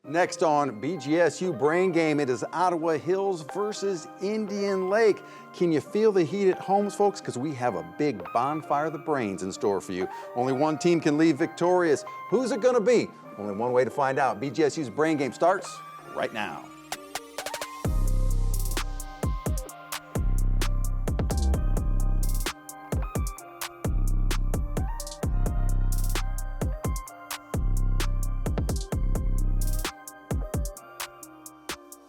Next on BGSU Brain Game, it is Ottawa Hills versus Indian Lake. Can you feel the heat at homes, folks? Because we have a big bonfire of the brains in store for you. Only one team can leave victorious. Who's it going to be? Only one way to find out. BGSU's Brain Game starts right now.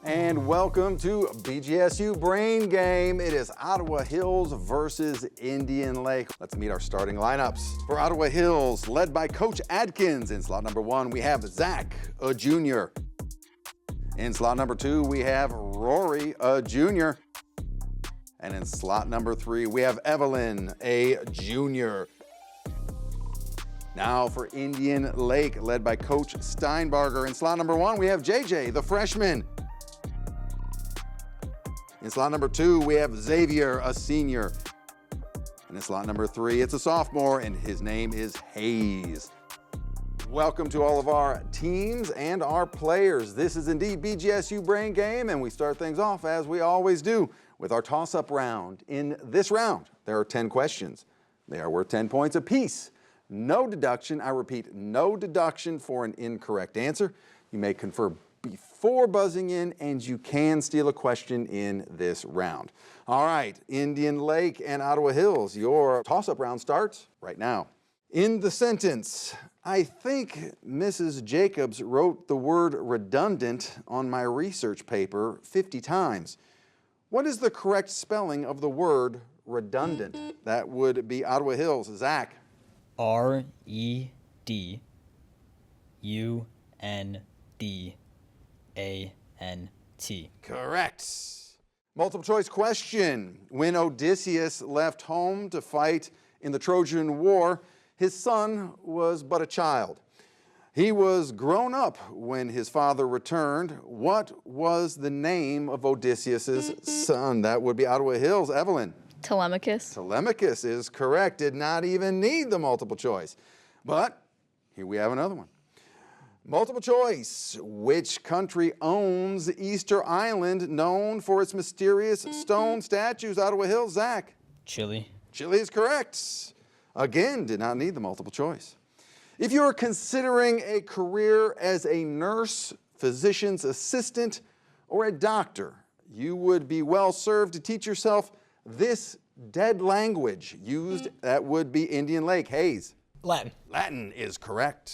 And welcome to BGSU Brain Game. It is Ottawa Hills versus Indian Lake. Let's meet our starting lineups. For Ottawa Hills, led by Coach Adkins. In slot number 1, we have Zach, a junior. In slot number 2, we have Rory, a junior. And in slot number 3, we have Evelyn, a junior. Now for Indian Lake, led by Coach Steinbarger. In slot number 1, we have JJ, the freshman. In slot number 2, we have Xavier, a senior. And in slot number 3, it's a sophomore, and his name is Hayes. Welcome to all of our teams and our players. This is indeed BGSU Brain Game, and we start things off, as we always do, with our toss-up round. In this round, there are 10 questions. They are worth 10 points apiece. No deduction, I repeat, no deduction for an incorrect answer. You may confer before buzzing in, and you can steal a question in this round. All right, Indian Lake and Ottawa Hills, your toss-up round starts right now. In the sentence, I think Mrs. Jacobs wrote the word redundant on my research paper 50 times. What is the correct spelling of the word redundant? That would be Ottawa Hills. Zach. R-E-D-U-N-D-A-N-T. Correct. Multiple choice question. When Odysseus left home to fight in the Trojan War, his son was but a child. He was grown up when his father returned. What was the name of Odysseus's son? That would be Ottawa Hills. Evelyn. Telemachus. Telemachus is correct. Did not even need the multiple choice. But here we have another one. Multiple choice. Which country owns Easter Island, known for its mysterious stone statues? Ottawa Hills. Zach. Chile. Chile is correct. Again, did not need the multiple choice. If you are considering a career as a nurse, physician's assistant, or a doctor, you would be well served to teach yourself this dead language used. That would be Indian Lake. Hayes. Latin. Latin is correct.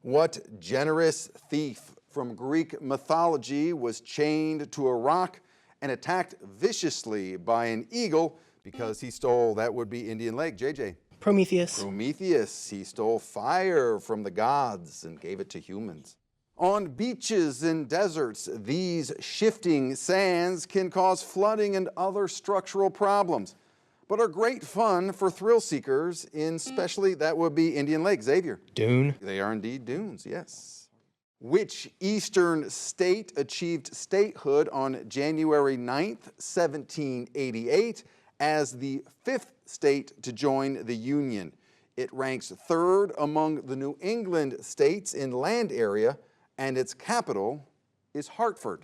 What generous thief from Greek mythology was chained to a rock and attacked viciously by an eagle because he stole? That would be Indian Lake. JJ. Prometheus. Prometheus. He stole fire from the gods and gave it to humans. On beaches and deserts, these shifting sands can cause flooding and other structural problems, but are great fun for thrill seekers, especially that would be Indian Lake. Xavier. Dune. They are indeed dunes, yes. Which eastern state achieved statehood on January 9th, 1788, as the 5th state to join the Union? It ranks 3rd among the New England states in land area, and its capital is Hartford.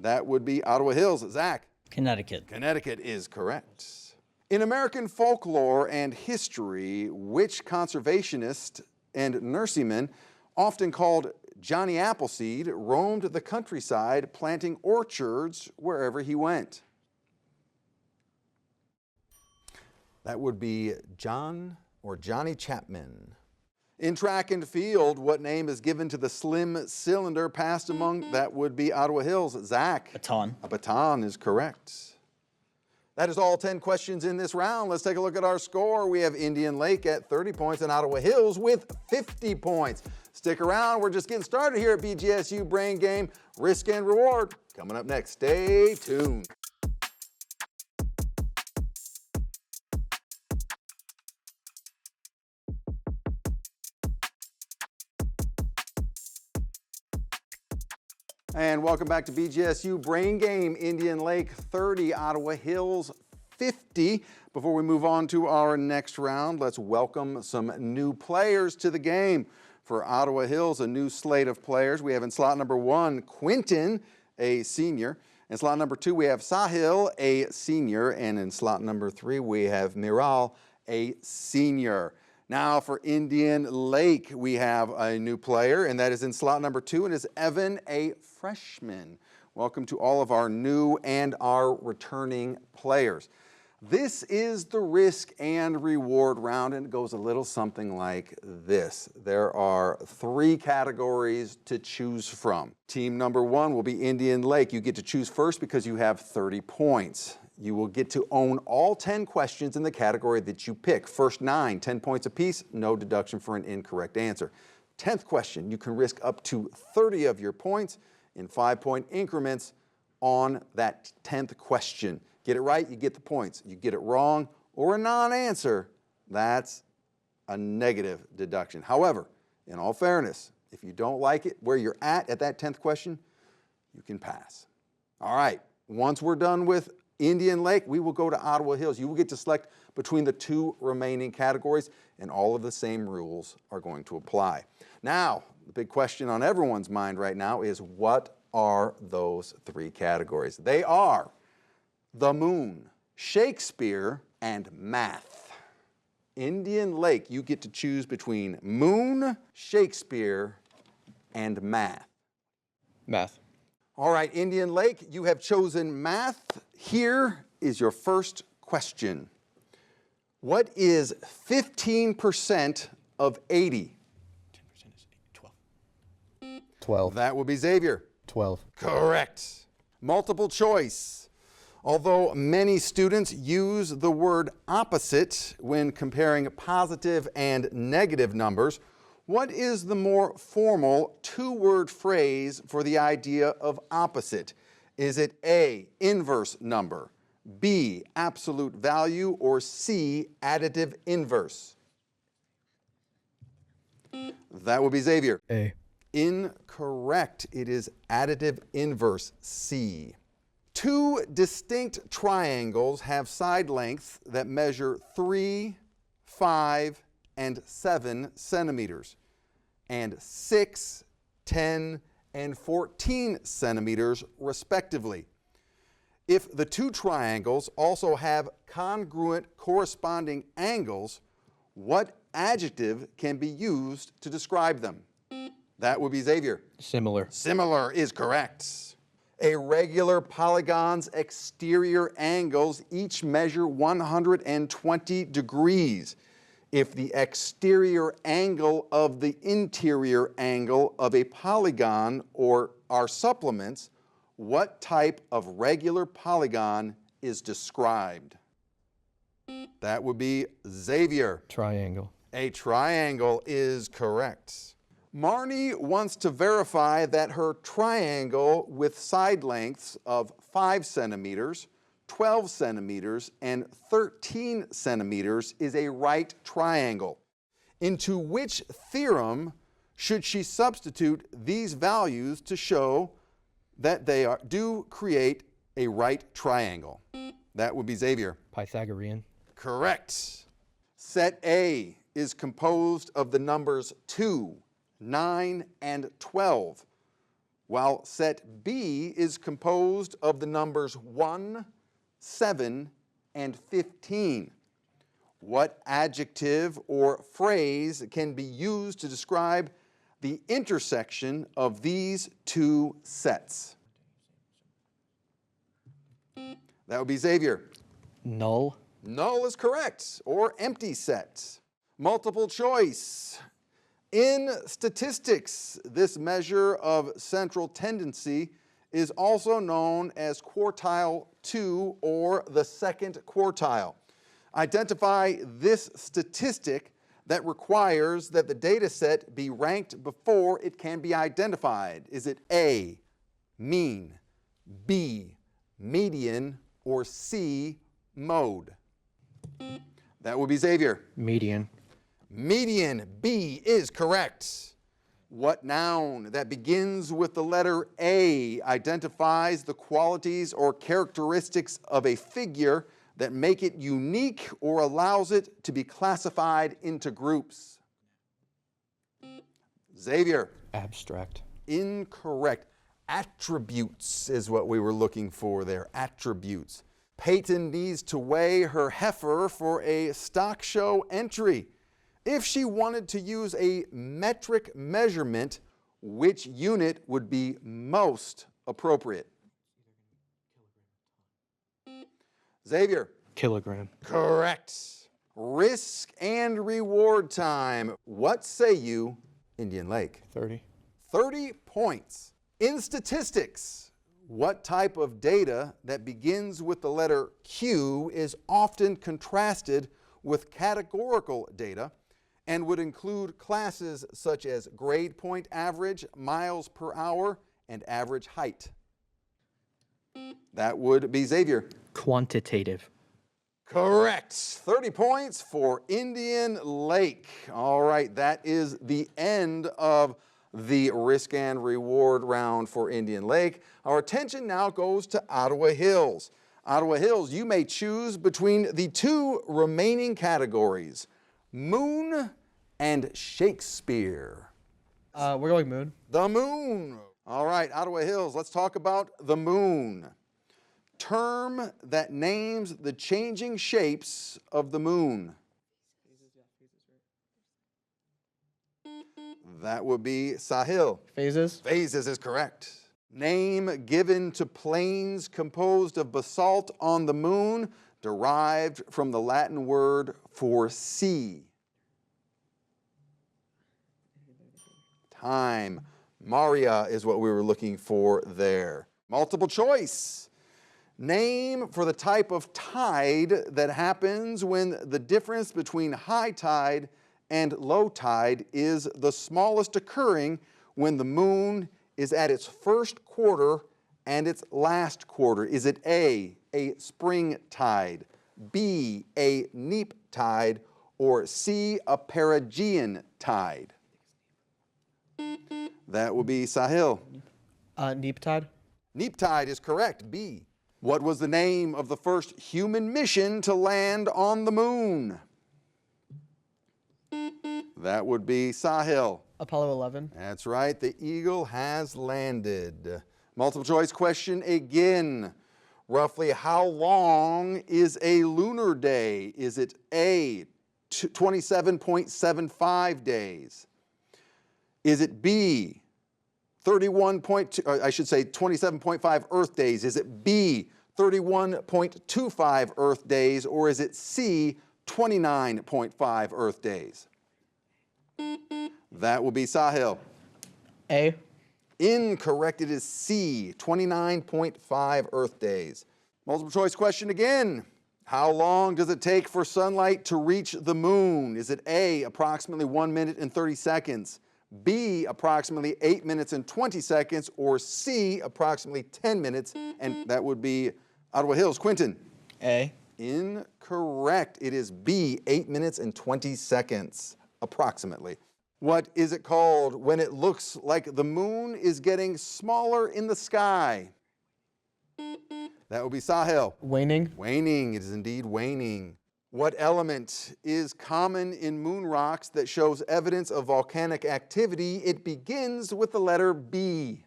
That would be Ottawa Hills. Zach. Connecticut. Connecticut is correct. In American folklore and history, which conservationist and nurseryman, often called Johnny Appleseed, roamed the countryside planting orchards wherever he went? That would be Johnny Chapman. In track and field, what name is given to the slim cylinder passed among? That would be Ottawa Hills. Zach. Baton. A baton is correct. That is all 10 questions in this round. Let's take a look at our score. We have Indian Lake at 30 points and Ottawa Hills with 50 points. Stick around. We're just getting started here at BGSU Brain Game. Risk and reward coming up next. Stay tuned. And welcome back to BGSU Brain Game. Indian Lake 30, Ottawa Hills 50. Before we move on to our next round, let's welcome some new players to the game. For Ottawa Hills, a new slate of players. We have in slot number 1, Quinton, a senior. In slot number 2, we have Sahil, a senior. And in slot number 3, we have Miral, a senior. Now for Indian Lake, we have a new player, and that is in slot number 2, and is Evan, a freshman. Welcome to all of our new and our returning players. This is the risk and reward round, and it goes a little something like this. There are 3 categories to choose from. Team number 1 will be Indian Lake. You get to choose first because you have 30 points. You will get to own all 10 questions in the category that you pick. First 9, 10 points apiece, no deduction for an incorrect answer. 10th question, you can risk up to 30 of your points in 5-point increments on that 10th question. Get it right, you get the points. You get it wrong or a non-answer, that's a negative deduction. However, in all fairness, if you don't like it where you're at that 10th question, you can pass. All right, once we're done with Indian Lake, we will go to Ottawa Hills. You will get to select between the 2 remaining categories, and all of the same rules are going to apply. Now, the big question on everyone's mind right now is, what are those 3 categories? They are the moon, Shakespeare, and math. Indian Lake, you get to choose between moon, Shakespeare, and math. Math. All right, Indian Lake, you have chosen math. Here is your first question. What is 15% of 80? 10% is 12. 12. That would be Xavier. 12. Correct. Multiple choice. Although many students use the word opposite when comparing positive and negative numbers, what is the more formal 2-word phrase for the idea of opposite? Is it A, inverse number, B, absolute value, or C, additive inverse? That would be Xavier. A. Incorrect. It is additive inverse, C. 2 distinct triangles have side lengths that measure 3, 5, and 7 centimeters, and 6, 10, and 14 centimeters respectively. If the 2 triangles also have congruent corresponding angles, what adjective can be used to describe them? That would be Xavier. Similar. Similar is correct. A regular polygon's exterior angles each measure 120 degrees. If the exterior angle of the interior angle of a polygon are supplements, what type of regular polygon is described? That would be Xavier. Triangle. A triangle is correct. Marnie wants to verify that her triangle with side lengths of 5 centimeters, 12 centimeters, and 13 centimeters is a right triangle. Into which theorem should she substitute these values to show that they do create a right triangle? That would be Xavier. Pythagorean. Correct. Set A is composed of the numbers 2, 9, and 12, while set B is composed of the numbers 1, 7, and 15. What adjective or phrase can be used to describe the intersection of these 2 sets? That would be Xavier. Null. Null is correct, or empty set. Multiple choice. In statistics, this measure of central tendency is also known as quartile 2 or the second quartile. Identify this statistic that requires that the data set be ranked before it can be identified. Is it A, mean, B, median, or C, mode? That would be Xavier. Median. Median, B, is correct. What noun that begins with the letter A identifies the qualities or characteristics of a figure that make it unique or allows it to be classified into groups? Xavier. Abstract. Incorrect. Attributes is what we were looking for there. Attributes. Peyton needs to weigh her heifer for a stock show entry. If she wanted to use a metric measurement, which unit would be most appropriate? Xavier. Kilogram. Correct. Risk and reward time. What say you, Indian Lake? 30. 30 points. In statistics, what type of data that begins with the letter Q is often contrasted with categorical data and would include classes such as grade point average, miles per hour, and average height? That would be Xavier. Quantitative. Correct. 30 points for Indian Lake. All right, that is the end of the risk and reward round for Indian Lake. Our attention now goes to Ottawa Hills. Ottawa Hills, you may choose between the two remaining categories, Moon and Shakespeare. We're going moon. The moon. All right, Ottawa Hills, let's talk about the moon. Term that names the changing shapes of the moon. That would be Sahil. Phases. Phases is correct. Name given to plains composed of basalt on the moon, derived from the Latin word for sea. Time. Maria is what we were looking for there. Multiple choice. Name for the type of tide that happens when the difference between high tide and low tide is the smallest, occurring when the moon is at its first quarter and its last quarter. Is it A, spring tide, B, a neap tide, or C, a perigean tide? That would be Sahil. Neap tide. Neap tide is correct, B. What was the name of the first human mission to land on the moon? That would be Sahil. Apollo 11. That's right, the Eagle has landed. Multiple choice question again. Roughly how long is a lunar day? Is it A, 27.75 days? Is it B, 27.5 Earth days? Is it B, 31.25 Earth days? Or is it C, 29.5 Earth days? That will be Sahil. A. Incorrect. It is C, 29.5 Earth days. Multiple choice question again. How long does it take for sunlight to reach the moon? Is it A, approximately 1 minute and 30 seconds, B, approximately 8 minutes and 20 seconds, or C, approximately 10 minutes? And that would be Ottawa Hills. Quinton. A. Incorrect. It is B, 8 minutes and 20 seconds, approximately. What is it called when it looks like the moon is getting smaller in the sky? That would be Sahil. Waning. Waning. It is indeed waning. What element is common in moon rocks that shows evidence of volcanic activity? It begins with the letter B.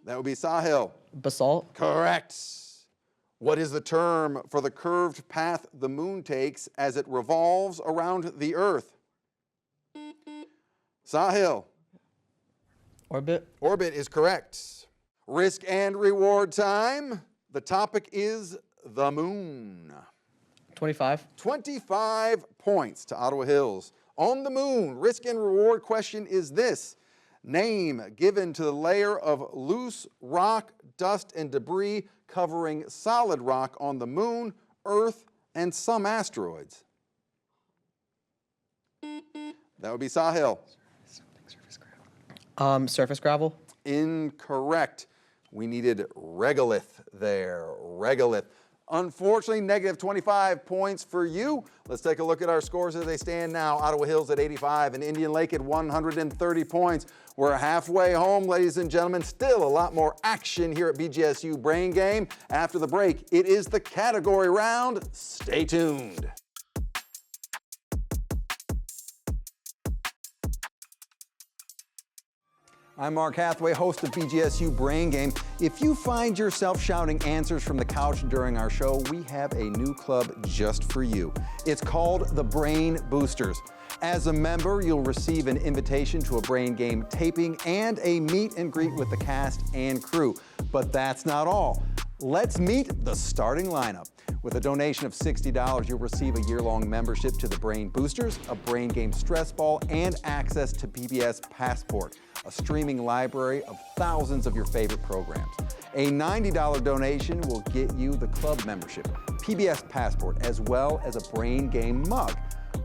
That would be Sahil. Basalt. Correct. What is the term for the curved path the moon takes as it revolves around the Earth? Sahil. Orbit. Orbit is correct. Risk and reward time. The topic is the moon. 25. 25 points to Ottawa Hills. On the moon, risk and reward question is this. Name given to the layer of loose rock, dust, and debris covering solid rock on the moon, Earth, and some asteroids. That would be Sahil. Surface gravel. Incorrect. We needed regolith there. Regolith. Unfortunately, negative 25 points for you. Let's take a look at our scores as they stand now. Ottawa Hills at 85 and Indian Lake at 130 points. We're halfway home, ladies and gentlemen. Still a lot more action here at BGSU Brain Game. After the break, it is the category round. Stay tuned. I'm Mark Hathaway, host of BGSU Brain Game. If you find yourself shouting answers from the couch during our show, we have a new club just for you. It's called the Brain Boosters. As a member, you'll receive an invitation to a Brain Game taping and a meet and greet with the cast and crew. But that's not all. Let's meet the starting lineup. With a donation of $60, you'll receive a year-long membership to the Brain Boosters, a Brain Game stress ball, and access to PBS Passport, a streaming library of thousands of your favorite programs. A $90 donation will get you the club membership, PBS Passport, as well as a Brain Game mug.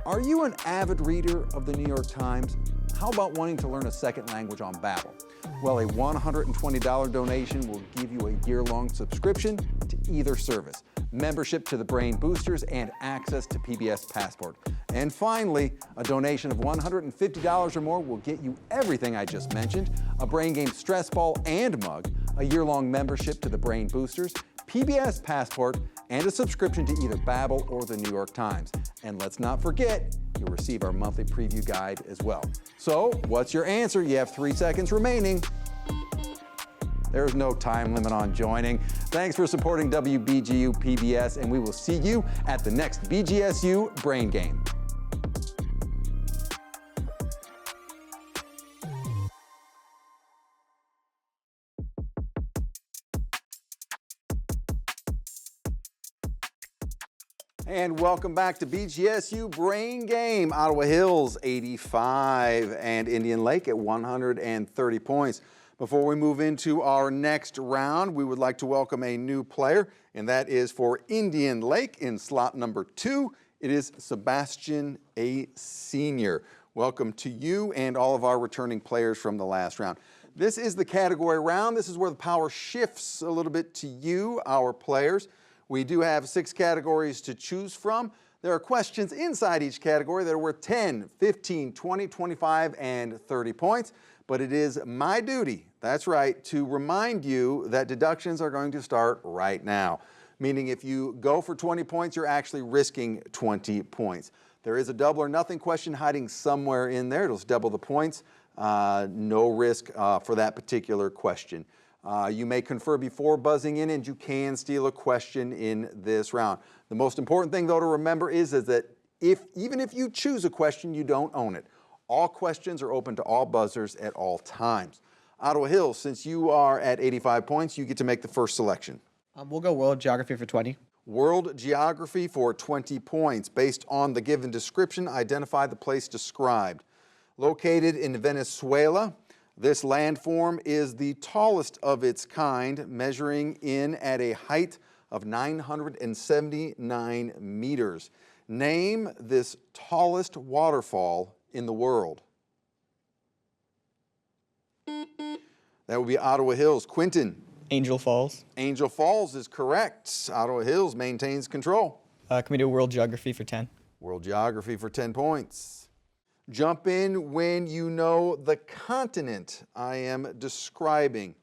Are you an avid reader of the New York Times? How about wanting to learn a second language on Babbel? Well, a $120 donation will give you a year-long subscription to either service, membership to the Brain Boosters, and access to PBS Passport. And finally, a donation of $150 or more will get you everything I just mentioned, a Brain Game stress ball and mug, a year-long membership to the Brain Boosters, PBS Passport, and a subscription to either Babbel or the New York Times. And let's not forget, you'll receive our monthly preview guide as well. So, what's your answer? You have 3 seconds remaining. There's no time limit on joining. Thanks for supporting WBGU PBS, and we will see you at the next BGSU Brain Game. And welcome back to BGSU Brain Game. Ottawa Hills 85 and Indian Lake at 130 points. Before we move into our next round, we would like to welcome a new player, and that is for Indian Lake in slot number 2. It is Sebastian, a senior. Welcome to you and all of our returning players from the last round. This is the category round. This is where the power shifts a little bit to you, our players. We do have 6 categories to choose from. There are questions inside each category that are worth 10, 15, 20, 25, and 30 points. But it is my duty, that's right, to remind you that deductions are going to start right now. Meaning if you go for 20 points, you're actually risking 20 points. There is a double or nothing question hiding somewhere in there. It'll double the points. No risk for that particular question. You may confer before buzzing in, and you can steal a question in this round. The most important thing, though, to remember is that even if you choose a question, you don't own it. All questions are open to all buzzers at all times. Ottawa Hills, since you are at 85 points, you get to make the first selection. We'll go World Geography for 20. World Geography for 20 points. Based on the given description, identify the place described. Located in Venezuela, this landform is the tallest of its kind, measuring in at a height of 979 meters. Name this tallest waterfall in the world. That would be Ottawa Hills. Quinton. Angel Falls. Angel Falls is correct. Ottawa Hills maintains control. Can we do World Geography for 10? World Geography for 10 points. Jump in when you know the continent I am describing.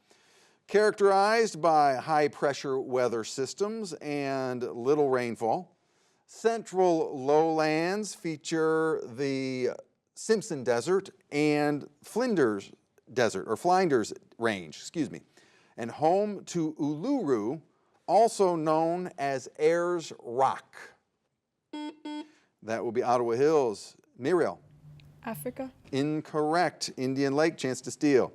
Characterized by high pressure weather systems and little rainfall, central lowlands feature the Simpson Desert and Flinders Desert, or Flinders Range, excuse me, and home to Uluru, also known as Ayers Rock. That will be Ottawa Hills. Muriel. Africa. Incorrect. Indian Lake, chance to steal.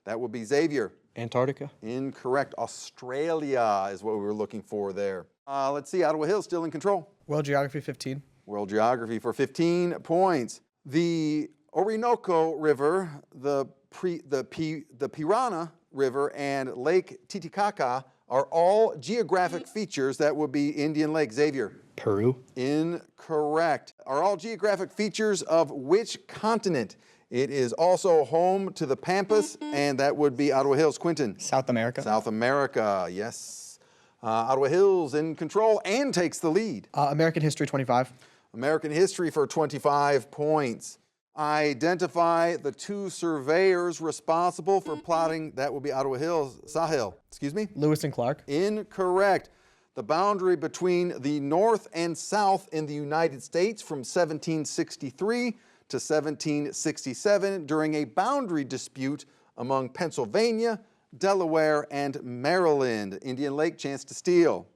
That would be Xavier. Antarctica. Incorrect. Australia is what we were looking for there. Let's see, Ottawa Hills still in control. World Geography 15. World Geography for 15 points. The Orinoco River, the Pirana River, and Lake Titicaca are all geographic features. That would be Indian Lake. Xavier. Peru. Incorrect. Are all geographic features of which continent? It is also home to the Pampas, and that would be Ottawa Hills. Quinton. South America. South America, yes. Ottawa Hills in control and takes the lead. American History 25. American History for 25 points. Identify the 2 surveyors responsible for plotting. That will be Ottawa Hills. Sahil, excuse me? Lewis and Clark. Incorrect. The boundary between the North and South in the United States from 1763 to 1767 during a boundary dispute among Pennsylvania, Delaware, and Maryland. Indian Lake, chance to steal.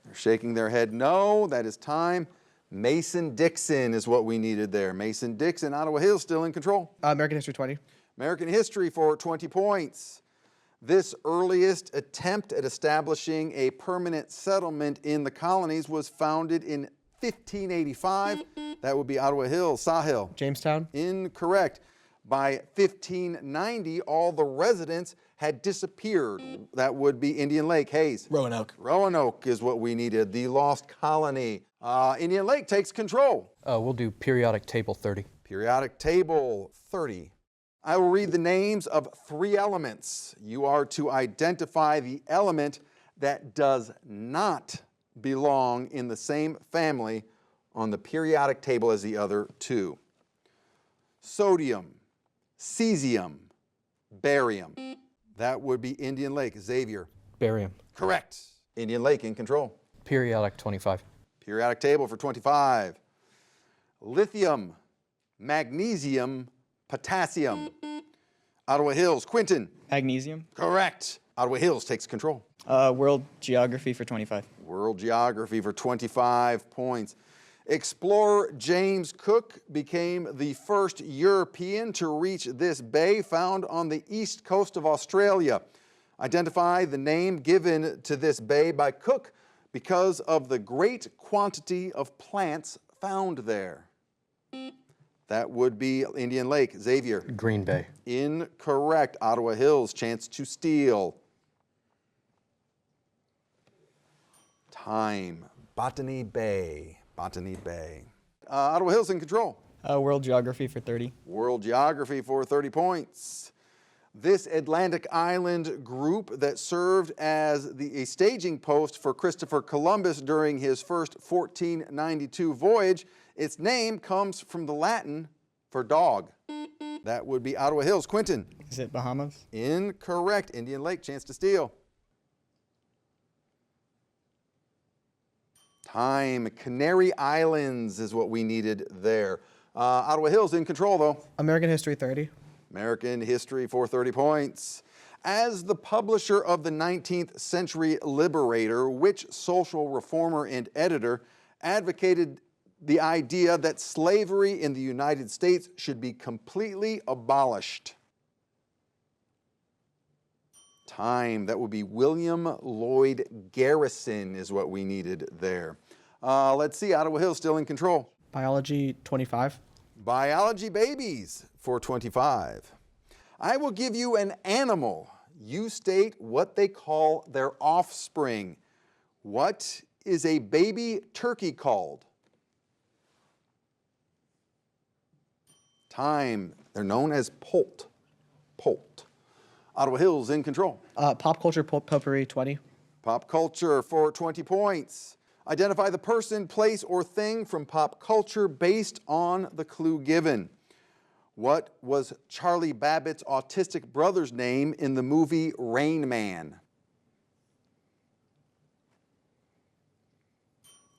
They're shaking their head no. That is time. Mason-Dixon is what we needed there. Mason-Dixon, Ottawa Hills still in control. American History 20. American history for 20 points. This earliest attempt at establishing a permanent settlement in the colonies was founded in 1585. That would be Ottawa Hills. Sahil. Jamestown. Incorrect. By 1590, all the residents had disappeared. That would be Indian Lake. Hayes. Roanoke. Roanoke is what we needed, the lost colony. Indian Lake takes control. We'll do periodic table 30. Periodic table 30. I will read the names of 3 elements. You are to identify the element that does not belong in the same family on the periodic table as the other 2. Sodium, cesium, barium. That would be Indian Lake. Xavier. Barium. Correct. Indian Lake in control. Periodic 25. Periodic table for 25. Lithium, magnesium, potassium. Ottawa Hills. Quinton. Magnesium. Correct. Ottawa Hills takes control. World Geography for 25. World Geography for 25 points. Explorer James Cook became the first European to reach this bay found on the east coast of Australia. Identify the name given to this bay by Cook because of the great quantity of plants found there. That would be Indian Lake. Xavier. Green Bay. Incorrect. Ottawa Hills, chance to steal. Time. Botany Bay. Botany Bay. Ottawa Hills in control. World Geography for 30. World Geography for 30 points. This Atlantic island group that served as a staging post for Christopher Columbus during his first 1492 voyage, its name comes from the Latin for dog. That would be Ottawa Hills. Quinton. Is it Bahamas? Incorrect. Indian Lake, chance to steal. Time. Canary Islands is what we needed there. Ottawa Hills in control, though. American History 30. American history for 30 points. As the publisher of the 19th Century Liberator, which social reformer and editor advocated the idea that slavery in the United States should be completely abolished? Time. That would be William Lloyd Garrison is what we needed there. Let's see, Ottawa Hills still in control. Biology 25. Biology babies for 25. I will give you an animal. You state what they call their offspring. What is a baby turkey called? Time. They're known as poult. Poult. Ottawa Hills in control. Pop culture potpourri 20. Pop culture for 20 points. Identify the person, place, or thing from pop culture based on the clue given. What was Charlie Babbitt's autistic brother's name in the movie Rain Man?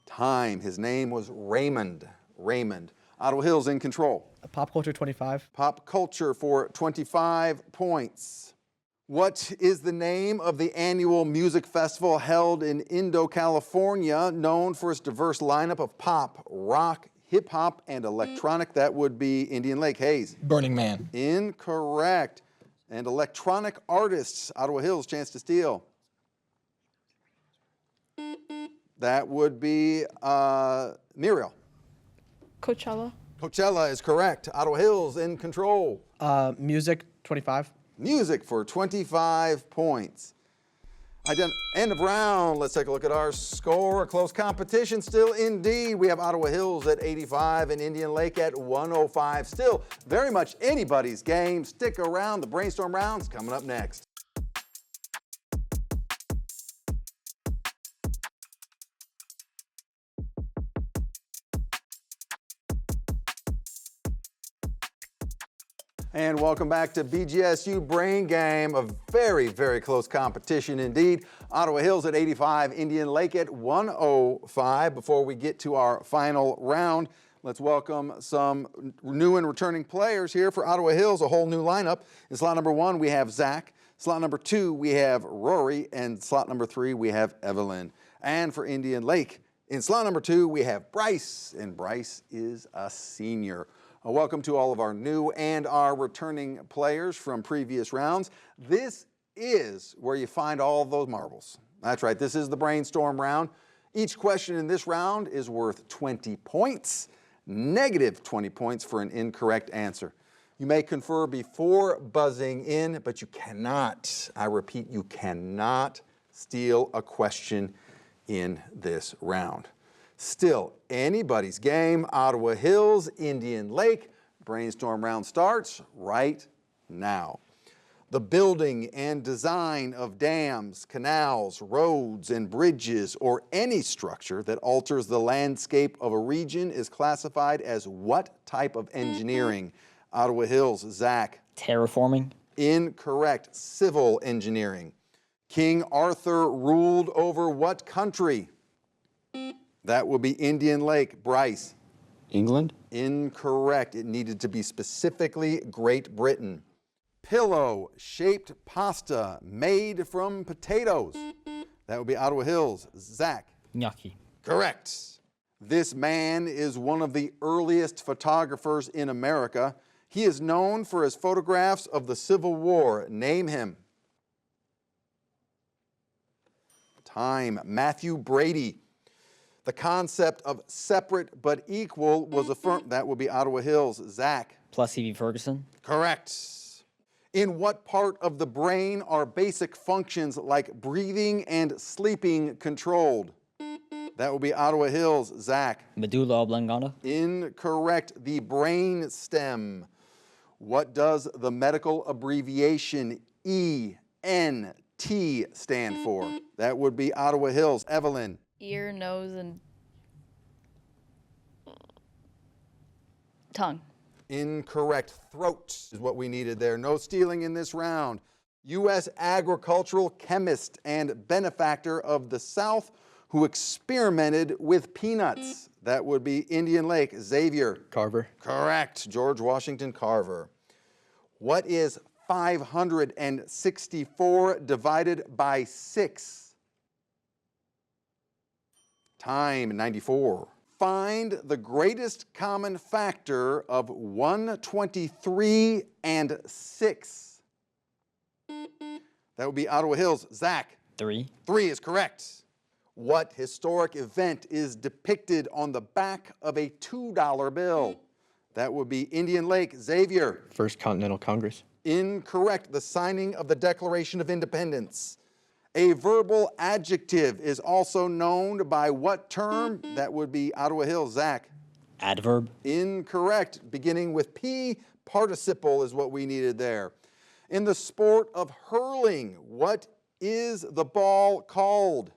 Time. His name was Raymond. Raymond. Ottawa Hills in control. Pop culture 25. Pop culture for 25 points. What is the name of the annual music festival held in Indo, California, known for its diverse lineup of pop, rock, hip-hop, and electronic? That would be Indian Lake. Hayes. Burning Man. Incorrect. And electronic artists. Ottawa Hills, chance to steal. That would be Muriel. Coachella. Coachella is correct. Ottawa Hills in control. Music 25. Music for 25 points. End of round. Let's take a look at our score. A close competition still indeed. We have Ottawa Hills at 85 and Indian Lake at 105. Still very much anybody's game. Stick around. The brainstorm round's coming up next. And welcome back to BGSU Brain Game, a very, very close competition indeed. Ottawa Hills at 85, Indian Lake at 105. Before we get to our final round, Let's welcome some new and returning players here for Ottawa Hills, a whole new lineup. In slot number 1, we have Zach. Slot number 2, we have Rory. And slot number 3, we have Evelyn. And for Indian Lake, in slot number 2, we have Bryce. And Bryce is a senior. Welcome to all of our new and our returning players from previous rounds. This is where you find all of those marbles. That's right, this is the brainstorm round. Each question in this round is worth 20 points, negative 20 points for an incorrect answer. You may confer before buzzing in, but you cannot, I repeat, you cannot steal a question in this round. Still, anybody's game. Ottawa Hills, Indian Lake. Brainstorm round starts right now. The building and design of dams, canals, roads, and bridges, or any structure that alters the landscape of a region is classified as what type of engineering? Ottawa Hills, Zach. Terraforming. Incorrect. Civil engineering. King Arthur ruled over what country? That will be Indian Lake. Bryce. England. Incorrect. It needed to be specifically Great Britain. Pillow-shaped pasta made from potatoes. That would be Ottawa Hills. Zach. Gnocchi. Correct. This man is one of the earliest photographers in America. He is known for his photographs of the Civil War. Name him. Time. Matthew Brady. The concept of separate but equal was affirmed. That would be Ottawa Hills. Zach. Plessy v. Ferguson. Correct. In what part of the brain are basic functions like breathing and sleeping controlled? That would be Ottawa Hills. Zach. Medulla oblongata. Incorrect. The brain stem. What does the medical abbreviation ENT stand for? That would be Ottawa Hills. Evelyn. Ear, nose, and tongue. Incorrect. Throat is what we needed there. No stealing in this round. U.S. agricultural chemist and benefactor of the South who experimented with peanuts. That would be Indian Lake. Xavier. Carver. Correct. George Washington Carver. What is 564 divided by 6? Time. 94. Find the greatest common factor of 123 and 6. That would be Ottawa Hills. Zach. 3. 3 is correct. What historic event is depicted on the back of a $2 bill? That would be Indian Lake. Xavier. First Continental Congress. Incorrect. The signing of the Declaration of Independence. A verbal adjective is also known by what term? That would be Ottawa Hills. Zach. Adverb. Incorrect. Beginning with P, participle is what we needed there. In the sport of hurling, what is the ball called?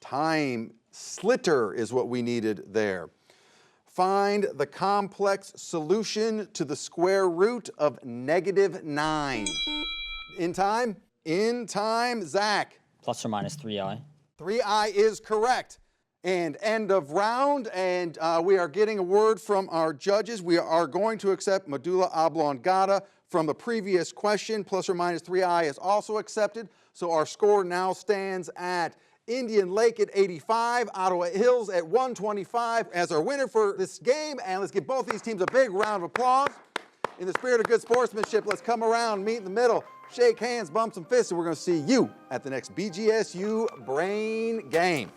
Time. Slitter is what we needed there. Find the complex solution to the square root of -9. In time? In time, Zach. Plus or minus 3i. 3i is correct. And end of round, and we are getting a word from our judges. We are going to accept medulla oblongata from the previous question. Plus or minus 3i is also accepted. So our score now stands at Indian Lake at 85, Ottawa Hills at 125 as our winner for this game. And let's give both these teams a big round of applause. In the spirit of good sportsmanship, let's come around, meet in the middle, shake hands, bump some fists, and we're going to see you at the next BGSU Brain Game.